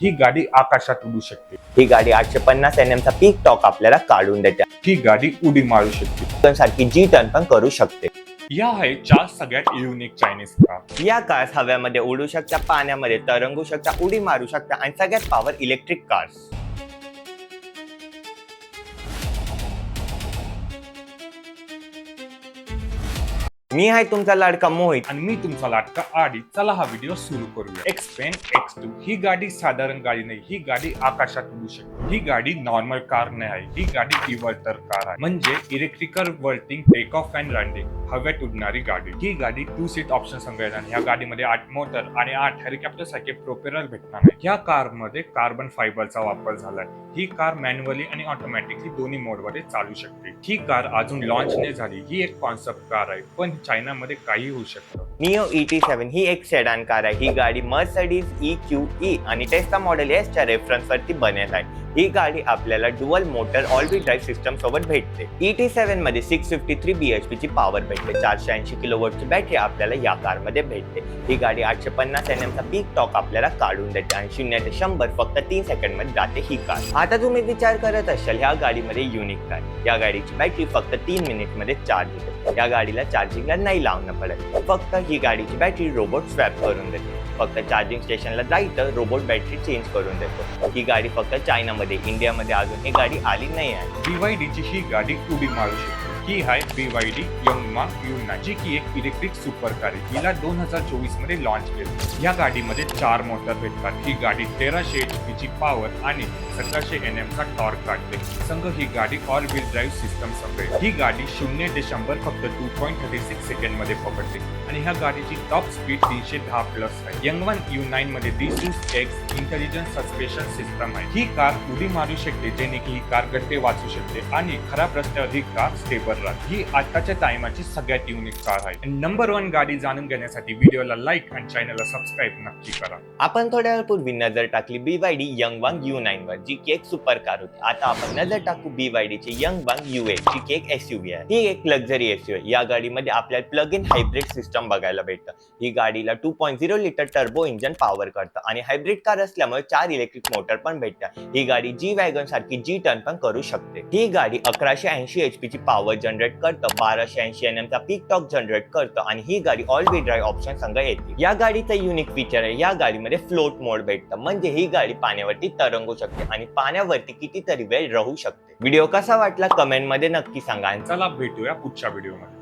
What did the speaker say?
ही गाडी आकाशात उडू शकते. ही गाडी 850 NM चा पीक टॉक आपल्याला काढून देते. ही गाडी उडी मारू शकते. सारखी जी टर्न पण करू शकते. या आहेत 4 सगळ्यात युनिक चायनीज कार. या कार्स हव्यामध्ये उडू शकता, पाण्यामध्ये तरंगू शकता, उडी मारू शकता आणि सगळ्यात पॉवर इलेक्ट्रिक कार्स. मी आहे तुमचा लाडका मोहित आणि मी तुमचा लाटका आडी. चला हा व्हिडिओ सुरू करूया. एक्सपेन X2 ही गाडी साधारण गाडी नाही, ही गाडी आकाशात उडू शकते. ही गाडी नॉर्मल कार नाही आहे, ही गाडी इव्हर्टर कार आहे, म्हणजे electrical vertical take off and landing, हवेत उडणारी गाडी. ही गाडी 2 सीट ऑप्शन संगत आणि ह्या गाडीमध्ये 8 मोटर आणि 8 हेलिकॉप्टर सारखे प्रोपेलर भेटणार आहे. ह्या कार मध्ये कार्बन फायबरचा वापर झालाय. ही कार मॅन्युअली आणि ऑटोमॅटिकली दोन्ही मोड मध्ये चालू शकते. ही कार अजून लॉन्च नाही झाली, ही एक कॉन्सेप्ट कार आहे, पण चायनामध्ये काही होऊ शकतं. निओ ET7 ही एक सेडान कार आहे. ही गाडी मर्सिडीज EQE आणि टेस्ला मॉडेल S च्या रेफरन्स वरती बनत आहे. ही गाडी आपल्याला dual motor all wheel drive system सोबत भेटते. ET7 मध्ये 653 bhp ची पॉवर भेटते. 480 किलोवॉट ची बॅटरी आपल्याला या कार मध्ये भेटते. ही गाडी 850 NM चा पीक टॉक आपल्याला काढून देते आणि 0 ते 100 फक्त 3 सेकंड मध्ये जाते ही कार. आता तुम्ही विचार करत असाल ह्या गाडीमध्ये युनिक काय. या गाडीची बॅटरी फक्त 3 मिनिट मध्ये चार्ज होते. या गाडीला चार्जिंगला नाही लावणं पडत. फक्त ही गाडीची बॅटरी रोबोट स्वॅप करून देते. फक्त चार्जिंग स्टेशनला जायचं, रोबोट बॅटरी चेंज करून देतो. ही गाडी फक्त चायनामध्ये, इंडियामध्ये अजून ही गाडी आली नाही आहे. BYD ची ही गाडी उडी मारू शकते. ही आहे BYD यंगवांग U9, जी की एक इलेक्ट्रिक सुपर कार आहे. हिला 2024 मध्ये लॉन्च केलं. या गाडीमध्ये 4 मोटर भेटतात. ही गाडी 1300 HP ची पॉवर आणि 1700 NM चा टॉर्क काढते. संघ ही गाडी ऑल व्हील ड्राईव्ह सिस्टम संघ. ही गाडी 0 ते 100 फक्त 2.36 सेकंड मध्ये पकडते आणि ह्या गाडीची टॉप स्पीड 310 प्लस आहे. यंगवांग U9 मध्ये दिसूस X इंटेलिजंट सस्पेन्शन सिस्टम आहे. ही कार उडी मारू शकते, जेणे की ही कार गड्डे वाचू शकते आणि खराब रस्त्यावर ही कार स्टेबल राहते. ही आताच्या टाइमाची सगळ्यात युनिक कार आहे. नंबर 1 गाडी जाणून घेण्यासाठी व्हिडिओला लाईक आणि चॅनलला सबस्क्राईब नक्की करा. आपण थोड्या वेळापूर्वी नजर टाकली BYD यंगवांग U9 वर, जी की एक सुपर कार होती. आता आपण नजर टाकू BYD ची यंगवांग U8, जी की एक SUV आहे. ही एक लक्झरी SUV आहे. या गाडीमध्ये आपल्याला प्लग इन हायब्रिड सिस्टम बघायला भेटतं. ही गाडीला 2.0 लिटर टर्बो इंजन पॉवर करतं आणि हायब्रिड कार असल्यामुळे 4 इलेक्ट्रिक मोटर पण भेटतात. ही गाडी जी वॅगन सारखी जी टर्न पण करू शकते. ही गाडी 1180 HP ची पॉवर जनरेट करतं, 1280 NM चा पीक टॉक जनरेट करतं आणि ही गाडी ऑल व्हील ड्राईव्ह ऑप्शन संग येते. या गाडीचं युनिक फीचर आहे, या गाडीमध्ये फ्लोट मोड भेटतं, म्हणजे ही गाडी पाण्यावरती तरंगू शकते आणि पाण्यावरती कितीतरी वेळ राहू शकते. व्हिडिओ कसा वाटला कमेंट मध्ये नक्की सांगा. चला भेटूया पुढच्या व्हिडिओमध्ये.